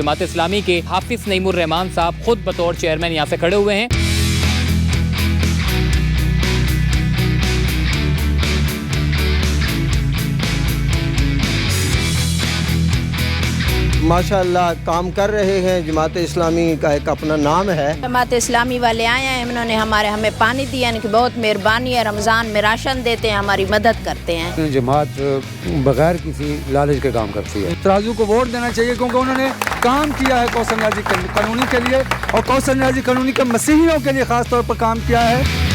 जमात इस्लामी के हाफिज नईमुर रहमान साहब खुद बतौर चेयरमैन यहाँ से खड़े हुए हैं। माशाअल्लाह काम कर रहे हैं। जमात इस्लामी का एक अपना नाम है। जमात इस्लामी वाले आए हैं, इन्होंने हमें पानी दिया, इनकी बहुत मेहरबानी है। रमज़ान में राशन देते हैं, हमारी मदद करते हैं। जमात बगैर किसी लालच के काम करती है। तराजू को वोट देना चाहिए क्योंकि उन्होंने काम किया है कौसर न्याज़ी कानूनी के लिए, और कौसर न्याज़ी कानूनी के मसीहियों के लिए ख़ास तौर पर काम किया है।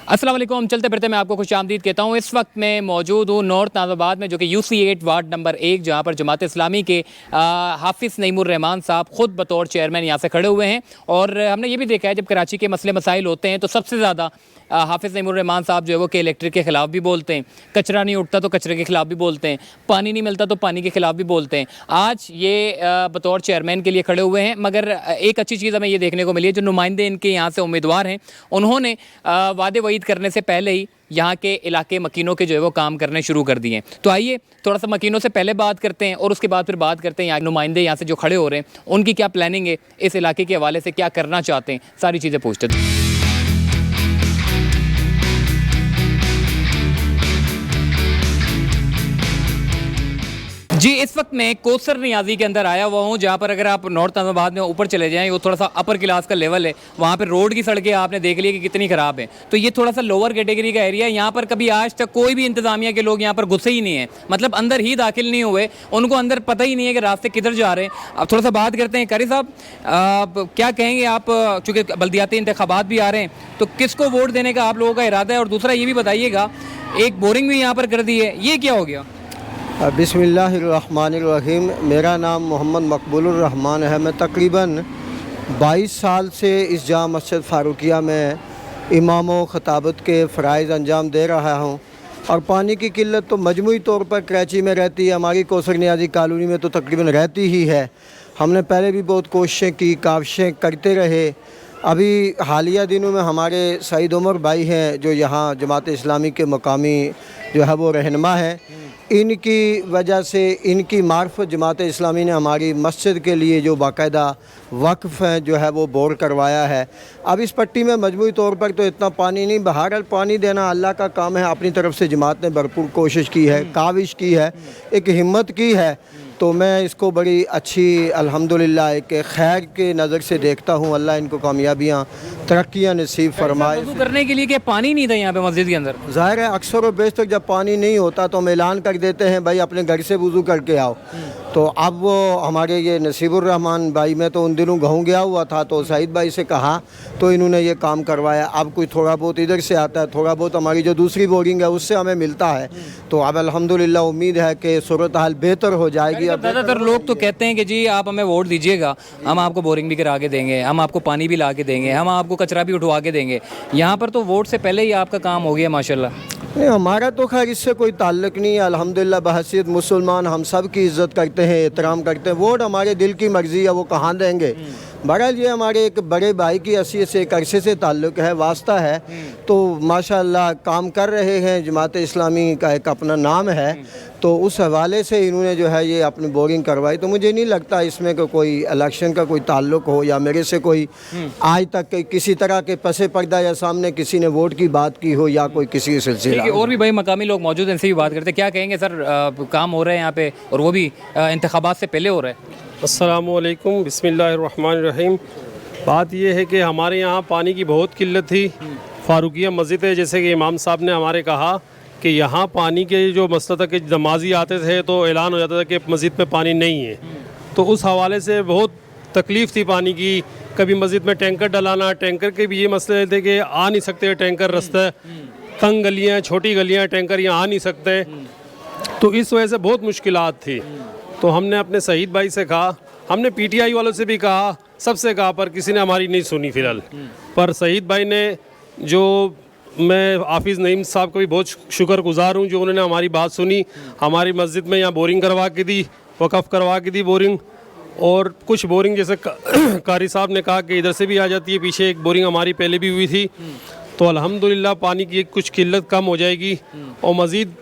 अस्सलाम वालेकुम। चलते फिरते मैं आपको खुश आमदीद कहता हूँ। इस वक्त मैं मौजूद हूँ नॉर्थ नाज़ाबाद में, जो कि UC 8 वार्ड नंबर 1, जहाँ पर जमात इस्लामी के हाफिज़ नईमुर रहमान साहब खुद बतौर चेयरमैन यहाँ से खड़े हुए हैं। और हमने ये भी देखा है जब कराची के मसले मसाइल होते हैं तो सबसे ज़्यादा हाफिज़ नईमुर रहमान साहब जो है वो के इलेक्ट्रिक के ख़िलाफ़ भी बोलते हैं, कचरा नहीं उठता तो कचरे के ख़िलाफ़ भी बोलते हैं, पानी नहीं मिलता तो पानी के ख़िलाफ़ भी बोलते हैं। आज ये बतौर चेयरमैन के लिए खड़े हुए हैं। मगर एक अच्छी चीज़ हमें ये देखने को मिली है, जो नुमाइंदे इनके यहाँ से उम्मीदवार हैं उन्होंने वादे वईद करने से पहले ही यहाँ के इलाके मकीनों के जो है वो काम करने शुरू कर दिए हैं। तो आइए थोड़ा सा मकीनों से पहले बात करते हैं और उसके बाद फिर बात करते हैं यहाँ नुमाइंदे यहाँ से जो खड़े हो रहे हैं उनकी क्या प्लानिंग है, इस इलाके के हवाले से क्या करना चाहते हैं, सारी चीज़ें पूछते हैं। जी, इस वक्त मैं कौसर नियाज़ी के अंदर आया हुआ हूँ, जहाँ पर अगर आप नॉर्थ नाज़ाबाद में ऊपर चले जाएँ, वो थोड़ा सा अपर क्लास का लेवल है। वहाँ पर रोड की सड़कें आपने देख ली कि कितनी ख़राब है। तो ये थोड़ा सा लोअर कैटेगरी का एरिया है। यहाँ पर कभी आज तक कोई भी इंतज़ामिया के लोग यहाँ पर घुसे ही नहीं है, मतलब अंदर ही दाखिल नहीं हुए, उनको अंदर पता ही नहीं है कि रास्ते किधर जा रहे हैं। अब थोड़ा सा बात करते हैं। कारी साहब, क्या कहेंगे आप, चूँकि बल्दियाती इंतखाबात भी आ रहे हैं, तो किसको वोट देने का आप लोगों का इरादा है? और दूसरा ये भी बताइएगा, एक बोरिंग भी यहाँ पर कर दी है, ये क्या हो गया? बिस्मिल्लाहिर्रहमानिर्रहीम। मेरा नाम मोहम्मद मकबूलुर रहमान है। मैं तकरीबन 22 साल से इस जामा मस्जिद फ़ारूकिया में इमाम व ख़ताबत के फ़राइज़ अंजाम दे रहा हूँ। और पानी की किल्लत तो मजमूई तौर पर कराची में रहती है, हमारी कौसर नियाज़ी कॉलोनी में तो तकरीबन रहती ही है। हमने पहले भी बहुत कोशिशें की, काविशें करते रहे। अभी हालिया दिनों में हमारे सईद उमर भाई हैं जो यहाँ जमात इस्लामी के मकामी जो है वो रहनुमा हैं, इनकी वजह से, इनकी मार्फत जमात इस्लामी ने हमारी मस्जिद के लिए जो बाकायदा वक्फ़ है जो है वो बोर करवाया है। अब इस पट्टी में मजमूई तौर पर तो इतना पानी नहीं, बहरहाल पानी देना अल्लाह का काम है। अपनी तरफ से जमात ने भरपूर कोशिश की है, काविश की है, एक हिम्मत की है। तो मैं इसको बड़ी अच्छी अल्हम्दुलिल्लाह एक खैर के नज़र से देखता हूँ। अल्लाह इनको कामयाबियाँ, तरक्कियाँ नसीब फरमाए। वज़ू करने के लिए क्या पानी नहीं था यहाँ पे मस्जिद के अंदर? ज़ाहिर है अक्सर व बेशतर जब पानी नहीं होता तो हम ऐलान कर देते हैं भाई अपने घर से वज़ू करके आओ। तो अब वो हमारे ये नसीबुर रहमान भाई, मैं तो उन दिनों गाँव गया हुआ था, तो सईद भाई से कहा तो इन्होंने ये काम करवाया। अब कोई थोड़ा बहुत इधर से आता है, थोड़ा बहुत हमारी जो दूसरी बोरिंग है उससे हमें मिलता है। तो अब अल्हम्दुलिल्लाह उम्मीद है कि सूरत हाल बेहतर हो जाएगी। अब ज़्यादातर लोग तो कहते हैं कि जी आप हमें वोट दीजिएगा, हम आपको बोरिंग भी करा के देंगे, हम आपको पानी भी ला के देंगे, हम आपको कचरा भी उठवा के देंगे। यहाँ पर तो वोट से पहले ही आपका काम हो गया माशाल्लाह। नहीं, हमारा तो खैर इससे कोई ताल्लुक़ नहीं है। अल्हम्दुलिल्लाह बहसीयत मुसलमान हम सब की इज़्ज़त करते हैं, एहतराम करते हैं। वोट हमारे दिल की मर्ज़ी है, वो कहाँ देंगे। बहरहाल ये हमारे एक बड़े भाई की हैसियत से, एक अरसे से ताल्लुक़ है, वास्ता है। तो माशाअल्लाह काम कर रहे हैं। जमात इस्लामी का एक अपना नाम है, तो उस हवाले से इन्होंने जो है ये अपनी बोरिंग करवाई। तो मुझे नहीं लगता इसमें कोई इलेक्शन का कोई ताल्लुक़ हो, या मेरे से कोई आज तक किसी तरह के पसे पर्दा या सामने किसी ने वोट की बात की हो, या कोई किसी सिलसिला। और भी भाई मकामी लोग मौजूद हैं, इनसे भी बात करते हैं। क्या कहेंगे सर, काम हो रहे हैं यहाँ पे और वो भी इंतखाबात से पहले हो रहा है? अस्सलामु अलैकुम, बिस्मिल्लाहिर्रहमानिर्रहीम। बात यह है कि हमारे यहाँ पानी की बहुत किल्लत थी। फ़ारूकिया मस्जिद है, जैसे कि इमाम साहब ने हमारे कहा कि यहाँ पानी के जो मसला था कि नमाजी आते थे तो ऐलान हो जाता था कि मस्जिद में पानी नहीं है। तो उस हवाले से बहुत तकलीफ़ थी पानी की। कभी मस्जिद में टैंकर डलाना, टैंकर के भी ये मसले थे कि आ नहीं सकते टैंकर, रास्ता तंग गलियाँ, छोटी गलियाँ, टैंकर यहाँ आ नहीं सकते। तो इस वजह से बहुत मुश्किलात थी। तो हमने अपने शहीद भाई से कहा, हमने PTI वालों से भी कहा, सबसे कहा, पर किसी ने हमारी नहीं सुनी फ़िलहाल। पर शहीद भाई ने, जो मैं हाफिज़ नईम साहब का भी बहुत शुक्रगुज़ार हूँ, जो उन्होंने हमारी बात सुनी, हमारी मस्जिद में यहाँ बोरिंग करवा के दी, वक़फ़ करवा के दी बोरिंग। और कुछ बोरिंग जैसे कारी साहब ने कहा कि इधर से भी आ जाती है, पीछे एक बोरिंग हमारी पहले भी हुई थी। तो अल्हम्दुलिल्लाह पानी की कुछ किल्लत कम हो जाएगी। और मज़ीद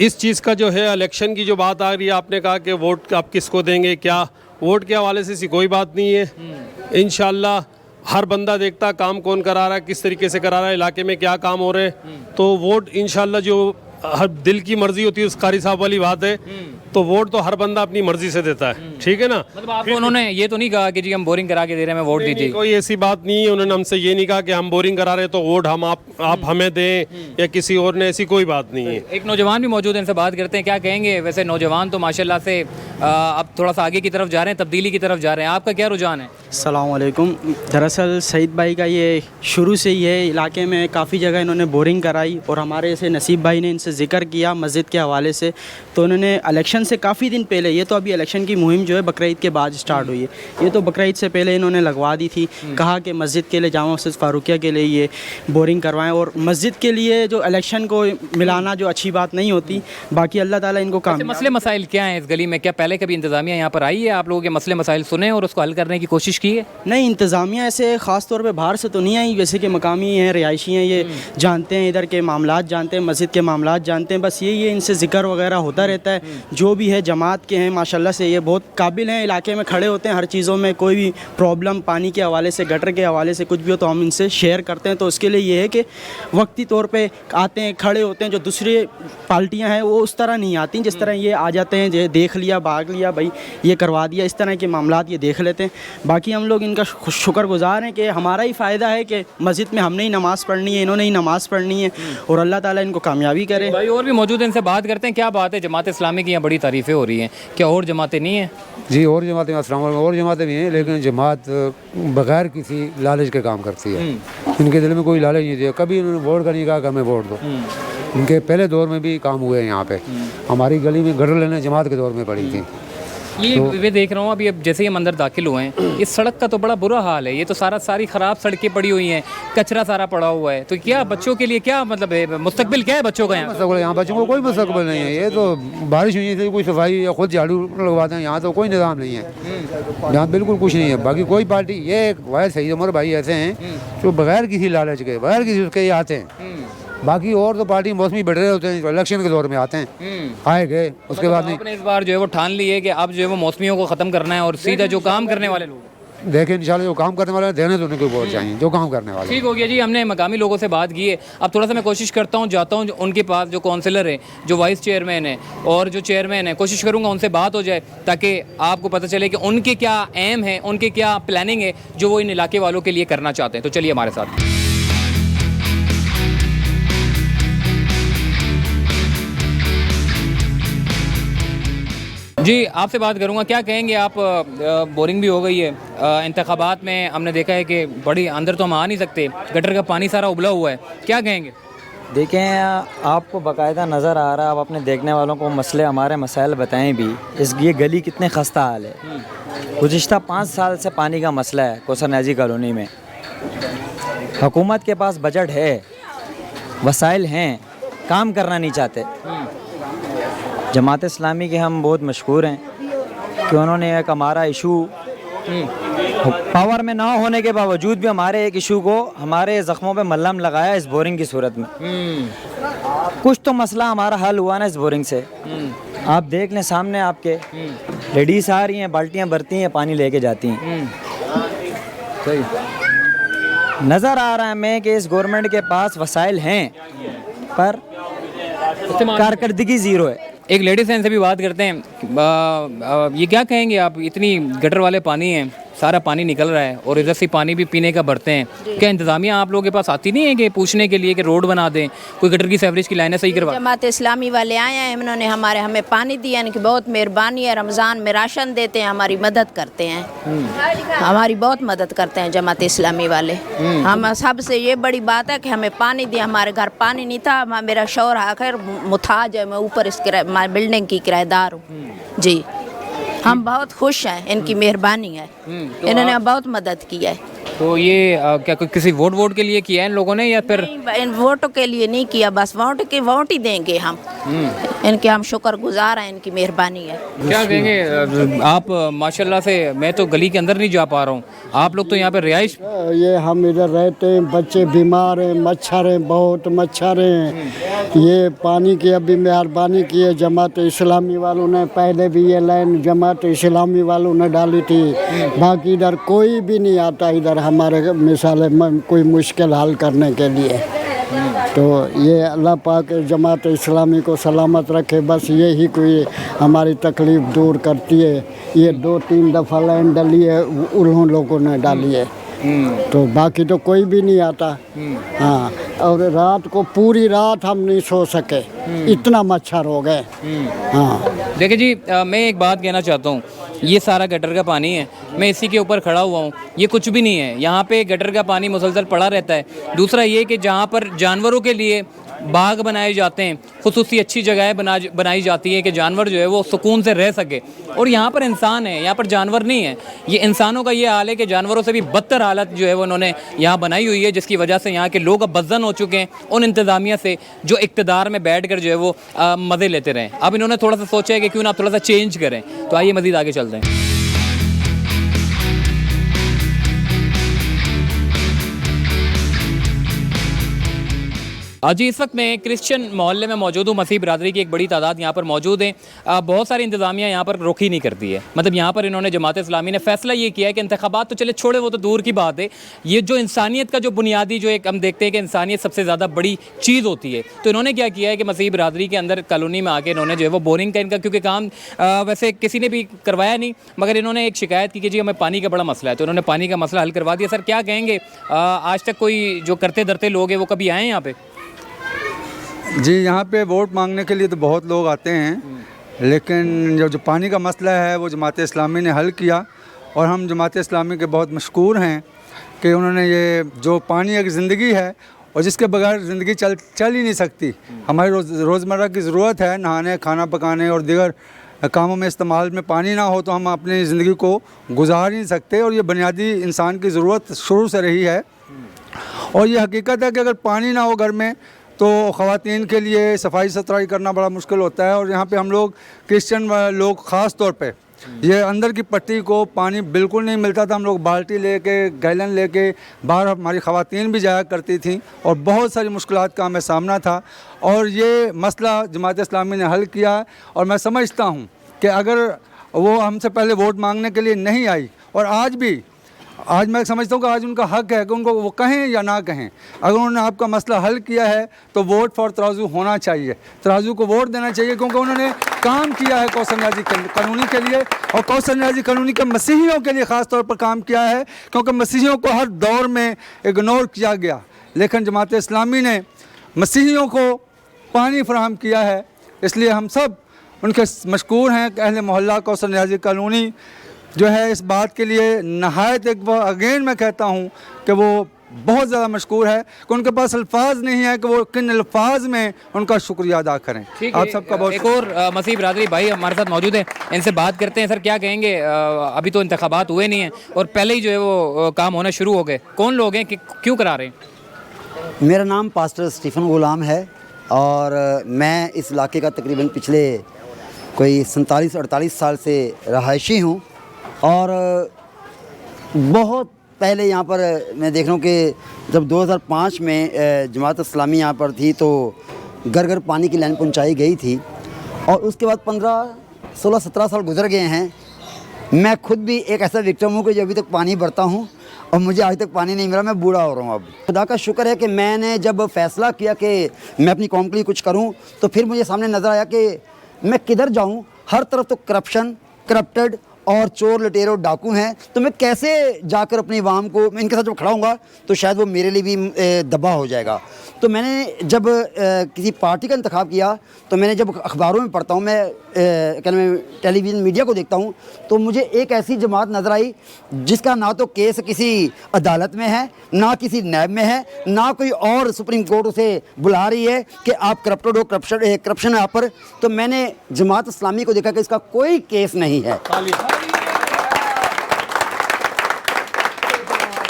इस चीज़ का जो है इलेक्शन की जो बात आ रही है, आपने कहा कि वोट आप किसको देंगे, क्या वोट के हवाले से ऐसी कोई बात नहीं है। इंशाल्लाह हर बंदा देखता काम कौन करा रहा है, किस तरीके से करा रहा है, इलाके में क्या काम हो रहे हैं। तो वोट इंशाल्लाह जो हर दिल की मर्जी होती है, उस कारी साहब वाली बात है। तो वोट तो हर बंदा अपनी मर्जी से देता है, ठीक है ना। मतलब आपको उन्होंने ये तो नहीं कहा कि जी हम बोरिंग करा के दे रहे हैं, मैं वोट नहीं, दीजिए? कोई ऐसी बात नहीं है। उन्होंने हमसे ये नहीं कहा कि हम बोरिंग करा रहे हैं तो वोट हम आप हमें दें या किसी और ने, ऐसी कोई बात नहीं है। एक नौजवान भी मौजूद है, इनसे बात करते हैं, क्या कहेंगे। वैसे नौजवान तो माशाल्लाह से अब थोड़ा सा आगे की तरफ जा रहे हैं, तब्दीली की तरफ जा रहे हैं, आपका क्या रुझान है? अस्सलाम वालेकुम। दरअसल सईद भाई का ये शुरू से ही है, इलाके में काफ़ी जगह इन्होंने बोरिंग कराई और हमारे से नसीब भाई ने इनसे ज़िक्र किया मस्जिद के हवाले से। तो उन्होंने इलेक्शन से काफ़ी दिन पहले, ये तो अभी इलेक्शन की मुहिम जो है बकरीद के बाद स्टार्ट हुई है, ये तो बकरीद से पहले इन्होंने लगवा दी थी। कहा कि मस्जिद के लिए, जामा मस्जिद फ़ारूकिया के लिए ये बोरिंग करवाएं। और मस्जिद के लिए जो इलेक्शन को मिलाना जो अच्छी बात नहीं होती, बाकी अल्लाह ताला इनको काम। मसले मसाइल क्या हैं इस गली में? क्या पहले कभी इंतज़ामिया यहाँ पर आई है, आप लोगों के मसले मसाइल सुने और उसको हल करने की कोशिश की है? नहीं, इंतज़ामिया ऐसे ख़ास तौर पे बाहर से तो नहीं आई, जैसे कि मकामी हैं, रिहायशी हैं, ये जानते हैं इधर के मामलात, जानते हैं मस्जिद के मामलात जानते हैं। बस ये इनसे ज़िक्र वगैरह होता रहता है। जो भी है जमात के हैं माशाल्लाह से, ये बहुत काबिल हैं, इलाके में खड़े होते हैं हर चीज़ों में। कोई भी प्रॉब्लम पानी के हवाले से, गटर के हवाले से कुछ भी हो तो हम इनसे शेयर करते हैं। तो उसके लिए ये है कि वक्ती तौर पे आते हैं, खड़े होते हैं। जो दूसरी पार्टियां हैं वो उस तरह नहीं आती जिस तरह ये आ जाते हैं, ये देख लिया, भाग लिया, भाई ये करवा दिया, इस तरह के मामलात ये देख लेते हैं। बाकी हम लोग इनका शुक्रगुजार हैं कि हमारा ही फ़ायदा है कि मस्जिद में हमने ही नमाज़ पढ़नी है, इन्होंने ही नमाज़ पढ़नी है, और अल्लाह ताला इनको कामयाबी करे। भाई और भी मौजूद हैं, इनसे बात करते हैं। क्या बात है, जमात इस्लामी की यहाँ बड़ी तारीफ़ें हो रही हैं, क्या और जमातें नहीं हैं? जी और जमातें, अस्सलाम वालेकुम, और जमातें भी हैं, लेकिन जमात बगैर किसी लालच के काम करती है। इनके दिल में कोई लालच नहीं है, कभी इन्होंने वोट का नहीं कहा कि हमें वोट दो। इनके पहले दौर में भी काम हुए हैं यहाँ पे। हमारी गली में गटर लेने जमात के दौर में पड़ी थी। ये मैं देख रहा हूँ अभी, अब जैसे ये अंदर दाखिल हुए हैं, इस सड़क का तो बड़ा बुरा हाल है। ये तो सारी ख़राब सड़कें पड़ी हुई हैं, कचरा सारा पड़ा हुआ है। तो क्या बच्चों के लिए क्या मतलब है, मुस्तकबिल क्या है बच्चों का? यहाँ बच्चों को कोई मुस्तकबिल नहीं है। ये तो बारिश हुई थी, कोई सफाई या खुद झाड़ू लगवाते हैं, यहाँ तो कोई निज़ाम नहीं है, यहाँ बिल्कुल कुछ नहीं है। बाकी कोई पार्टी, ये एक वाहिद सईद उमर भाई ऐसे हैं जो बगैर किसी लालच के, बगैर किसी उसके ये आते हैं। बाकी और तो पार्टी मौसमी बैठ रहे होते हैं, इलेक्शन के दौर में आते हैं, आए गए, उसके बाद नहीं। आपने इस बार जो है वो ठान ली है कि अब जो है वो मौसमियों को ख़त्म करना है और सीधा जो काम करने वाले लोग देखें इंशाल्लाह जो काम करने वाले हैं, देने तो उन्हें कोई वोट चाहिए, जो काम करने वाले। ठीक हो गया जी, हमने मकामी लोगों से बात की है। अब थोड़ा सा मैं कोशिश करता हूँ, जाता हूँ उनके पास, जो काउंसिलर है, जो वाइस चेयरमैन है और जो चेयरमैन है, कोशिश करूँगा उनसे बात हो जाए ताकि आपको पता चले कि उनके क्या एम है, उनके क्या प्लानिंग है जो वो इन इलाके वालों के लिए करना चाहते हैं। तो चलिए हमारे साथ। जी आपसे बात करूंगा, क्या कहेंगे आप? बोरिंग भी हो गई है, इंतखाबात में हमने देखा है कि बड़ी अंदर तो हम आ नहीं सकते, गटर का पानी सारा उबला हुआ है, क्या कहेंगे? देखें आपको बाकायदा नज़र आ रहा है, आप अपने देखने वालों को मसले, हमारे मसाइल बताएं भी। ये गली कितने खस्ता हाल है। गुज़िश्ता 5 साल से पानी का मसला है कौसर न्याज़ी कॉलोनी में। हुकूमत के पास बजट है, वसाइल हैं, काम करना नहीं चाहते। जमात इस्लामी के हम बहुत मशहूर हैं कि उन्होंने एक हमारा इशू पावर में ना होने के बावजूद भी हमारे एक इशू को, हमारे ज़ख्मों पे मल्हम लगाया इस बोरिंग की सूरत में। कुछ तो मसला हमारा हल हुआ ना इस बोरिंग से। आप देख लें सामने आपके, लेडीज़ आ रही हैं, बाल्टियाँ भरती हैं, पानी लेके जाती हैं। नज़र आ रहा है हमें कि इस गवर्नमेंट के पास वसाइल हैं पर कारकर्दगी ज़ीरो है। एक लेडीज हैं, इनसे भी बात करते हैं। ये क्या कहेंगे आप, इतनी गटर वाले पानी हैं, सारा पानी निकल रहा है और इधर से पानी भी पीने का भरते हैं, क्या इंतज़ामिया आप लोगों के पास आती नहीं है कि पूछने के लिए कि रोड बना दें, कोई गटर की सीवरेज की लाइनें सही करवा? जमात इस्लामी वाले आए हैं, इन्होंने हमें पानी दिया, इनकी बहुत मेहरबानी है। रमज़ान में राशन देते हैं, हमारी मदद करते हैं, हमारी बहुत मदद करते हैं जमात इस्लामी वाले। हम सबसे ये बड़ी बात है कि हमें पानी दिया। हमारे घर पानी नहीं था, मेरा शौहर आखिर मुताज है, मैं ऊपर इस बिल्डिंग की किराएदार हूँ जी। हम बहुत खुश हैं, इनकी मेहरबानी है, इन्होंने बहुत मदद की है। तो ये क्या किसी वोट के लिए किया है इन लोगों ने या फिर नहीं, इन वोटों के लिए नहीं किया, बस वोट ही देंगे हम। इनके हम शुक्रगुजार हैं, इनकी मेहरबानी है। क्या कहेंगे आप? माशाल्लाह से मैं तो गली के अंदर नहीं जा पा रहा हूँ, आप लोग तो यहाँ पे रिहाइश। ये हम इधर रहते हैं, बच्चे बीमार हैं, मच्छर हैं, बहुत मच्छर हैं। ये पानी की अभी मेहरबानी की है जमात इस्लामी वालों ने, पहले भी ये लाइन जमात इस्लामी वालों ने डाली थी। बाकी इधर कोई भी नहीं आता इधर हमारे मिसाल में कोई मुश्किल हल करने के लिए। तो ये अल्लाह पाक जमात इस्लामी को सलामत रखे, बस यही कोई हमारी तकलीफ़ दूर करती है। ये 2-3 दफ़ा लाइन डाली है उन लोगों ने डाली है, तो बाकी तो कोई भी नहीं आता। हाँ, और रात को पूरी रात हम नहीं सो सके, इतना मच्छर हो गए। हाँ देखिए जी, मैं एक बात कहना चाहता हूँ, ये सारा गटर का पानी है, मैं इसी के ऊपर खड़ा हुआ हूँ, ये कुछ भी नहीं है। यहाँ पे गटर का पानी मुसलसल पड़ा रहता है। दूसरा ये कि जहाँ पर जानवरों के लिए बाग बनाए जाते हैं, खुसूसी अच्छी जगहें बनाई जाती है कि जानवर जो है वो सुकून से रह सके, और यहाँ पर इंसान है, यहाँ पर जानवर नहीं है। ये इंसानों का ये हाल है कि जानवरों से भी बदतर हालत जो है वो उन्होंने यहाँ बनाई हुई है, जिसकी वजह से यहाँ के लोग अब बदजन हो चुके हैं उन इंतज़ामिया से जो इक़्तिदार में बैठ कर जो है वो मज़े लेते रहें। अब इन्होंने थोड़ा सा सोचा है कि क्यों ना आप थोड़ा सा चेंज करें। तो आइए मज़ीद आगे चलते हैं। जी, इस वक्त मैं क्रिश्चियन मोहल्ले में मौजूद हूँ। मसीह बिरादरी की एक बड़ी तादाद यहाँ पर मौजूद है। बहुत सारी इंतज़ामिया यहाँ पर रुख ही नहीं करती है। मतलब यहाँ पर इन्होंने जमात इस्लामी ने फ़ैसला ये किया है कि इंतखाबात तो चले छोड़े, वो तो दूर की बात है, ये जो इंसानियत का जो बुनियादी जो एक हम देखते हैं कि इंसानियत सबसे ज़्यादा बड़ी चीज़ होती है, तो इन्होंने क्या किया है कि मसीह बिरादरी के अंदर कॉलोनी में आके इन्होंने जो है वो बोरिंग का इनका क्योंकि काम वैसे किसी ने भी करवाया नहीं, मगर इन्होंने एक शिकायत की कि जी हमें पानी का बड़ा मसला है, तो इन्होंने पानी का मसला हल करवा दिया। सर क्या कहेंगे, आज तक कोई जो करते धरते लोग हैं वो कभी आए हैं यहाँ पे? जी, यहाँ पे वोट मांगने के लिए तो बहुत लोग आते हैं, लेकिन जो पानी का मसला है वो जमात इस्लामी ने हल किया, और हम जमात इस्लामी के बहुत मशकूर हैं कि उन्होंने ये जो पानी एक ज़िंदगी है और जिसके बगैर ज़िंदगी चल ही नहीं सकती। हमारी रोज़मर्रा की ज़रूरत है, नहाने, खाना पकाने और दीगर कामों में इस्तेमाल में पानी ना हो तो हम अपनी ज़िंदगी को गुजार ही नहीं सकते, और ये बुनियादी इंसान की ज़रूरत शुरू से रही है। और ये हकीकत है कि अगर पानी ना हो घर में तो ख़वातीन के लिए सफाई सुथराई करना बड़ा मुश्किल होता है। और यहाँ पे हम लोग क्रिश्चियन लोग ख़ास तौर पे ये अंदर की पट्टी को पानी बिल्कुल नहीं मिलता था। हम लोग बाल्टी लेके, गैलन लेके बाहर हमारी ख़वातीन भी जाया करती थी, और बहुत सारी मुश्किलात का हमें सामना था, और ये मसला जमात इस्लामी ने हल किया। और मैं समझता हूँ कि अगर वो हमसे पहले वोट मांगने के लिए नहीं आई, और आज मैं समझता हूँ कि आज उनका हक है कि उनको वो कहें या ना कहें, अगर उन्होंने आपका मसला हल किया है तो वोट फॉर तराजू होना चाहिए, तराजू को वोट देना चाहिए, क्योंकि उन्होंने काम किया है कौसर न्याज़ी कानूनी के लिए, और कौसर न्याज़ी कानूनी के मसीहियों के लिए ख़ास तौर पर काम किया है, क्योंकि मसीहियों को हर दौर में इग्नोर किया गया, लेकिन जमात इस्लामी ने मसीहियों को पानी फराहम किया है। इसलिए हम सब उनके मशकूर हैं। अहले मोहल्ला कौसर न्याज़ी कानूनी जो है इस बात के लिए नहायत एक बार अगेन मैं कहता हूँ कि वो बहुत ज़्यादा मशकूर है कि उनके पास अल्फाज नहीं है कि वो किन अल्फाज में उनका शुक्रिया अदा करें। आप सबका बहुत। एक और मसीह बिरादरी भाई हमारे साथ मौजूद है, इनसे बात करते हैं। सर क्या कहेंगे, अभी तो इंतखाबात हुए नहीं हैं और पहले ही जो है वो काम होना शुरू हो गए, कौन लोग हैं कि क्यों करा रहे हैं? मेरा नाम पास्टर स्टीफन गुलाम है, और मैं इस इलाके का तकरीबन पिछले कोई 47-48 साल से रहायशी हूँ, और बहुत पहले यहाँ पर मैं देख रहा हूँ कि जब 2005 में जमात इस्लामी यहाँ पर थी तो घर घर पानी की लाइन पहुँचाई गई थी, और उसके बाद 15-16-17 साल गुजर गए हैं। मैं खुद भी एक ऐसा विक्टिम हूँ कि जो अभी तक पानी भरता हूँ और मुझे आज तक पानी नहीं मिला, मैं बूढ़ा हो रहा हूँ। अब खुदा का शुक्र है कि मैंने जब फ़ैसला किया कि मैं अपनी कौम के लिए कुछ करूँ, तो फिर मुझे सामने नज़र आया कि मैं किधर जाऊँ, हर तरफ तो करप्टेड और चोर लटेरे और डाकू हैं, तो मैं कैसे जाकर अपनी आवाम को, मैं इनके साथ जब खड़ा हूँगा तो शायद वो मेरे लिए भी दबा हो जाएगा। तो मैंने जब किसी पार्टी का इंतखाब किया, तो मैंने जब अखबारों में पढ़ता हूँ, मैं क्या नाम टेलीविज़न मीडिया को देखता हूँ, तो मुझे एक ऐसी जमात नज़र आई जिसका ना तो केस किसी अदालत में है, ना किसी नैब में है, ना कोई और सुप्रीम कोर्ट उसे बुला रही है कि आप करप्टेड हो, करप्शन है आप पर। तो मैंने जमात इस्लामी को देखा कि इसका कोई केस नहीं है।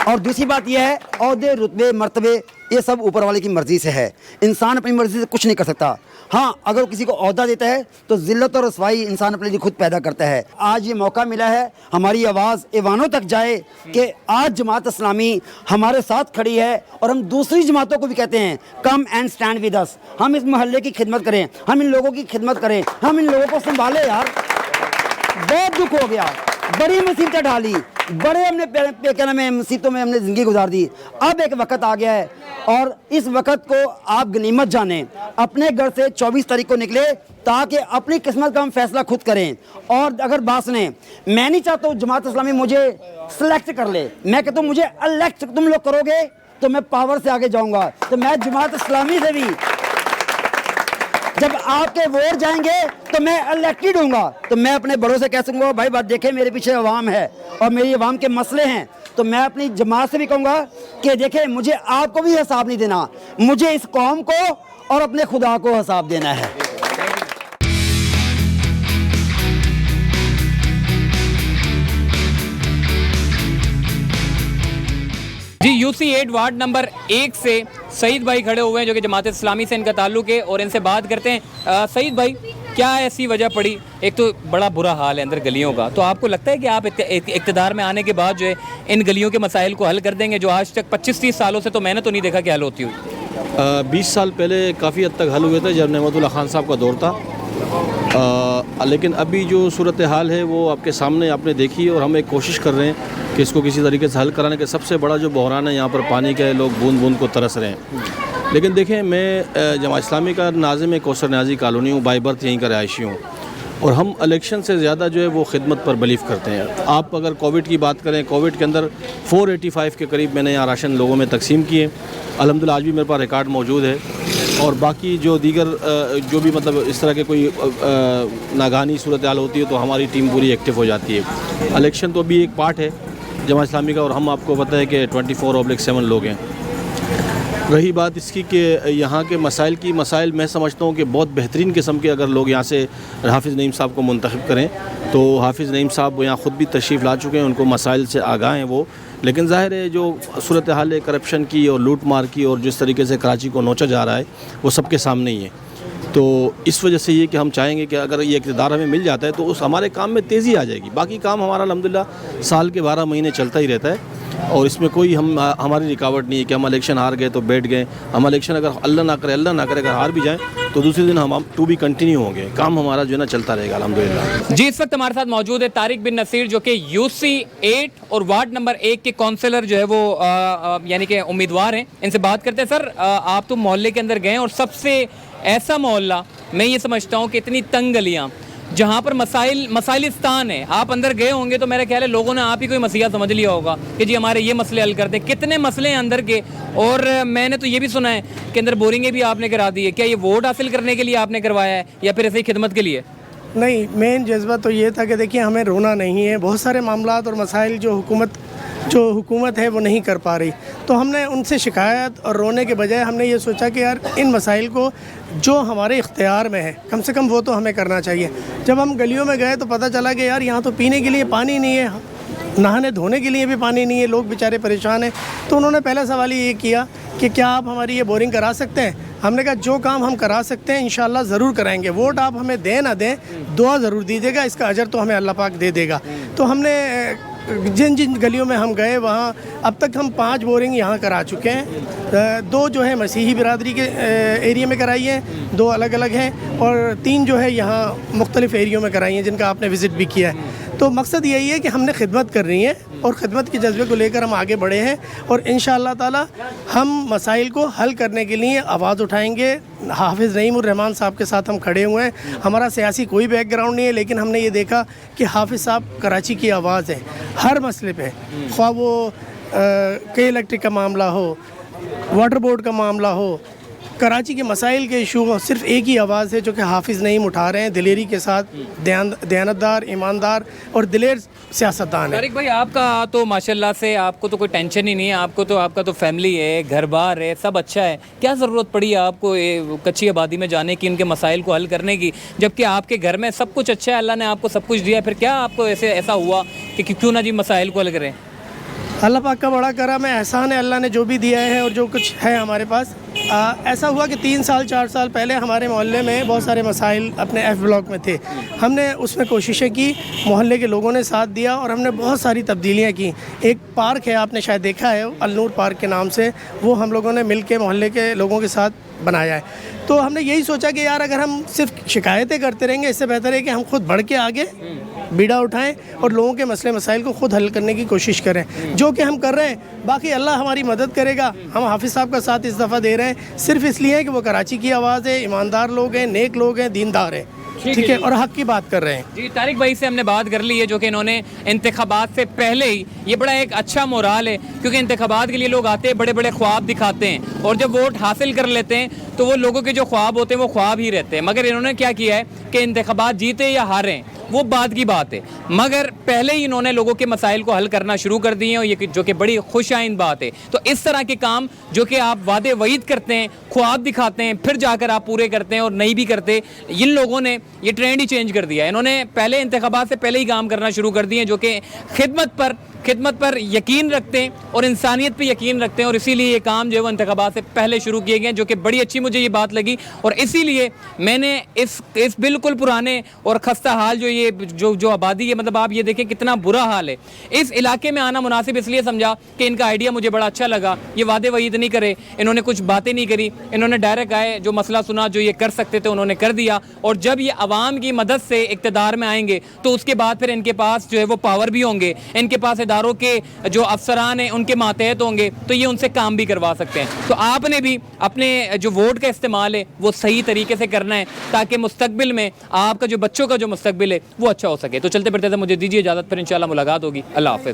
और दूसरी बात यह है, औहदे रुतबे मर्तबे ये सब ऊपर वाले की मर्ज़ी से है, इंसान अपनी मर्ज़ी से कुछ नहीं कर सकता। हाँ, अगर किसी को औहदा देता है तो ज़िल्लत और रसवाई इंसान अपने लिए खुद पैदा करता है। आज ये मौका मिला है हमारी आवाज़ ऐवानों तक जाए कि आज जमात इस्लामी हमारे साथ खड़ी है और हम दूसरी जमातों को भी कहते हैं come and stand with us. हम इस मोहल्ले की खिदमत करें, हम इन लोगों की खिदमत करें, हम इन लोगों को संभालें। यार बहुत दुख हो गया, बड़ी मुसीबतें ढाली, बड़े हमने क्या नाम है मुसीबतों में हमने ज़िंदगी गुजार दी। अब एक वक्त आ गया है और इस वक्त को आप गनीमत जानें। अपने घर से 24 तारीख को निकले ताकि अपनी किस्मत का हम फैसला खुद करें। और अगर बात सुने, मैं नहीं चाहता हूँ जमात इस्लामी मुझे सेलेक्ट कर ले, मैं कहता हूँ मुझे इलेक्ट तुम लोग करोगे तो मैं पावर से आगे जाऊँगा। तो मैं जमात इस्लामी से भी जब आपके वोट जाएंगे तो मैं इलेक्टेड हूँगा, तो मैं अपने बड़ों से कह सकूँगा भाई बात देखें मेरे पीछे अवाम है और मेरी अवाम के मसले हैं। तो मैं अपनी जमात से भी कहूँगा कि देखें मुझे आपको भी हिसाब नहीं देना, मुझे इस कौम को और अपने खुदा को हिसाब देना है। जी UC8 वार्ड नंबर 1 से सईद भाई खड़े हुए हैं जो कि जमात इस्लामी से इनका ताल्लुक है और इनसे बात करते हैं। सईद भाई, क्या ऐसी वजह पड़ी, एक तो बड़ा बुरा हाल है अंदर गलियों का, तो आपको लगता है कि आप इक़्तिदार में आने के बाद जो है इन गलियों के मसाइल को हल कर देंगे जो आज तक 25-30 सालों से तो मैंने तो नहीं देखा कि हल होती हुई? 20 साल पहले काफ़ी हद तक हल हुए थे जब नेमतुल्लाह खान साहब का दौर था, लेकिन अभी जो सूरत हाल है वो आपके सामने आपने देखी और हम एक कोशिश कर रहे हैं कि इसको किसी तरीके से हल कराने के। सबसे बड़ा जो बहरान है यहाँ पर पानी का है, लोग बूंद बूंद को तरस रहे हैं। लेकिन देखें, मैं जमात इस्लामी का नाज़िम कौसर न्याज़ी कॉलोनी हूँ, बाई बर्थ यहीं का रहायशी हूँ और हम इलेक्शन से ज़्यादा जो है वो खिदमत पर बिलीव करते हैं। आप अगर कोविड की बात करें, कोविड के अंदर 485 के करीब मैंने यहाँ राशन लोगों में तकसीम किए। अल्हम्दुलिल्लाह आज भी मेरे पास रिकॉर्ड मौजूद है। और बाकी जो दीगर जो भी मतलब इस तरह के कोई नागानी सूरत हाल होती है तो हमारी टीम पूरी एक्टिव हो जाती है। इलेक्शन तो अभी एक पार्ट है जमात इस्लामी का और हम आपको पता है कि 24/7 लोग हैं। रही बात इसकी कि यहाँ के मसाइल मैं समझता हूँ कि बहुत बेहतरीन किस्म के अगर लोग यहाँ से हाफिज़ नईम साहब को मुंतखब करें तो हाफिज़ नईम साहब यहाँ ख़ुद भी तशरीफ़ ला चुके हैं, उनको मसाइल से आगाह हैं वो। लेकिन ज़ाहिर है जो सूरत हाल है करप्शन की और लूट मार की और जिस तरीके से कराची को नोचा जा रहा है वो सबके सामने ही है। तो इस वजह से ये कि हम चाहेंगे कि अगर ये इक़्तिदार हमें मिल जाता है तो उस हमारे काम में तेज़ी आ जाएगी। बाकी काम हमारा अल्हम्दुलिल्लाह साल के 12 महीने चलता ही रहता है और इसमें कोई हमारी रुकावट नहीं है कि हम इलेक्शन हार गए तो बैठ गए। हम इलेक्शन अगर अल्लाह ना करे अगर हार भी जाएँ तो दूसरे दिन हम टू बी कंटिन्यू होंगे, काम हमारा जो है ना चलता रहेगा अल्हम्दुलिल्लाह। जी, इस वक्त हमारे साथ मौजूद है तारिक बिन नसीर जो कि UC8 और वार्ड नंबर 1 के काउंसलर जो है वो यानी कि उम्मीदवार हैं। इनसे बात करते हैं। सर, आप तो मोहल्ले के अंदर गए और सबसे ऐसा मोहल्ला मैं ये समझता हूँ कि इतनी तंग गलियाँ जहाँ पर मसाइलिस्तान है, आप अंदर गए होंगे तो मेरा ख्याल है लोगों ने आप ही कोई मसला समझ लिया होगा कि जी हमारे ये मसले हल कर दे। कितने मसले हैं अंदर के? और मैंने तो ये भी सुना है कि अंदर बोरिंगें भी आपने करा दी है। क्या ये वोट हासिल करने के लिए आपने करवाया है या फिर ऐसे ही खिदमत के लिए? नहीं, मेन जज्बा तो ये था कि देखिए हमें रोना नहीं है। बहुत सारे मामलात और मसाइल जो हुकूमत है वो नहीं कर पा रही, तो हमने उनसे शिकायत और रोने के बजाय हमने ये सोचा कि यार इन मसाइल को जो हमारे इख्तियार में है कम से कम वो तो हमें करना चाहिए। जब हम गलियों में गए तो पता चला कि यार यहाँ तो पीने के लिए पानी नहीं है, नहाने धोने के लिए भी पानी नहीं है, लोग बेचारे परेशान हैं। तो उन्होंने पहला सवाल ये किया कि क्या आप हमारी ये बोरिंग करा सकते हैं? हमने कहा जो काम हम करा सकते हैं इंशाल्लाह ज़रूर कराएंगे। वोट आप हमें दें ना दें, दुआ ज़रूर दीजिएगा, इसका अजर तो हमें अल्लाह पाक दे देगा। तो हमने जिन जिन गलियों में हम गए वहाँ अब तक हम 5 बोरिंग यहाँ करा चुके हैं। 2 जो है मसीही बिरादरी के एरिया में कराई हैं, 2 अलग अलग हैं, और 3 जो है यहाँ मुख्तलिफ़ एरियो में कराई हैं जिनका आपने विज़िट भी किया है। तो मकसद यही है कि हमने खिदमत कर रही है और ख़िदमत के जज्बे को लेकर हम आगे बढ़े हैं और इंशाअल्लाह ताला हम मसाइल को हल करने के लिए आवाज़ उठाएंगे। हाफिज़ नईमुर्रहमान साहब के साथ हम खड़े हुए हैं। हमारा सियासी कोई बैकग्राउंड नहीं है, लेकिन हमने ये देखा कि हाफिज़ साहब कराची की आवाज़ है हर मसले पे, ख्वाह वो के इलेक्ट्रिक का मामला हो, वाटर बोर्ड का मामला हो, कराची के मसाइल के इशू हो, सिर्फ एक ही आवाज़ है जो कि हाफिज़ नईम उठा रहे हैं दिलेरी के साथ। दयानतदार, ईमानदार और दिलेर सियासतदान है। तारिक भाई, आपका तो माशाल्लाह से आपको तो कोई टेंशन ही नहीं है, आपका तो फैमिली है, घर बार है, सब अच्छा है। क्या ज़रूरत पड़ी आपको कच्ची आबादी में जाने की, इनके मसाइल को हल करने की, जबकि आपके घर में सब कुछ अच्छा है, अल्लाह ने आपको सब कुछ दिया है? फिर क्या आपको ऐसा हुआ कि क्यों ना जी मसाइल को हल करें? अल्लाह पाक का बड़ा करम है, एहसान है, अल्लाह ने जो भी दिया है और जो कुछ है हमारे पास। ऐसा हुआ कि 3 साल 4 साल पहले हमारे मोहल्ले में बहुत सारे मसाइल अपने F ब्लॉक में थे। हमने उसमें कोशिशें की, मोहल्ले के लोगों ने साथ दिया और हमने बहुत सारी तब्दीलियाँ की। एक पार्क है, आपने शायद देखा है, अल-नूर पार्क के नाम से, वो हम लोगों ने मिल के मोहल्ले के लोगों के साथ बनाया है। तो हमने यही सोचा कि यार अगर हम सिर्फ शिकायतें करते रहेंगे, इससे बेहतर है कि हम खुद बढ़ के आगे बीड़ा उठाएं और लोगों के मसले मसाइल को खुद हल करने की कोशिश करें, जो कि हम कर रहे हैं। बाकी अल्लाह हमारी मदद करेगा। हम हाफिज़ साहब का साथ इस दफ़ा दे रहे हैं सिर्फ इसलिए है कि वो कराची की आवाज़ है, ईमानदार लोग हैं, नेक लोग हैं, दीनदार हैं, ठीक है, और हक़ की बात कर रहे हैं। जी, तारिक भाई से हमने बात कर ली है, जो कि इन्होंने इंतखाबात से पहले ही, ये बड़ा एक अच्छा मोराल है, क्योंकि इंतखाबात के लिए लोग आते हैं, बड़े बड़े ख्वाब दिखाते हैं, और जब वोट हासिल कर लेते हैं तो वो लोगों के जो ख्वाब होते हैं वो ख्वाब ही रहते हैं। मगर इन्होंने क्या किया है कि इंतखाबात जीते या हारें वो बाद की बात है, मगर पहले ही इन्होंने लोगों के मसाइल को हल करना शुरू कर दिए हैं, और ये जो कि बड़ी खुश आइंद बात है। तो इस तरह के काम जो कि आप वादे वईद करते हैं, ख्वाब दिखाते हैं, फिर जाकर आप पूरे करते हैं और नहीं भी करते, इन लोगों ने ये ट्रेंड ही चेंज कर दिया है। इन्होंने पहले इंतखाबात से पहले ही काम करना शुरू कर दिए, जो कि खिदमत पर यकीन रखते हैं और इंसानियत पे यकीन रखते हैं, और इसीलिए ये काम जो है वो इंतखाबात से पहले शुरू किए गए, जो कि बड़ी अच्छी मुझे ये बात लगी। और इसीलिए मैंने इस बिल्कुल पुराने और खस्ता हाल जो आबादी है, मतलब आप ये देखें कितना बुरा हाल है, इस इलाके में आना मुनासिब इसलिए समझा कि इनका आइडिया मुझे बड़ा अच्छा लगा। ये वादे वईद नहीं करे, इन्होंने कुछ बातें नहीं करी, इन्होंने डायरेक्ट आए, जो मसला सुना, जो ये कर सकते थे उन्होंने कर दिया। और जब ये अवाम की मदद से इक़्तिदार में आएंगे तो उसके बाद फिर इनके पास जो है वो पावर भी होंगे, इनके पास इदारों के जो अफसरान हैं उनके मातहत होंगे, तो ये उनसे काम भी करवा सकते हैं। तो आपने भी अपने जो वोट का इस्तेमाल है वो सही तरीके से करना है, ताकि मुस्तकबिल में आपका जो बच्चों का जो मुस्तकबिल है वो अच्छा हो सके। तो चलते बढ़ते मुझे दीजिए इजाज़त, फिर इंशाल्लाह मुलाकात होगी। अल्लाह हाफ़िज़।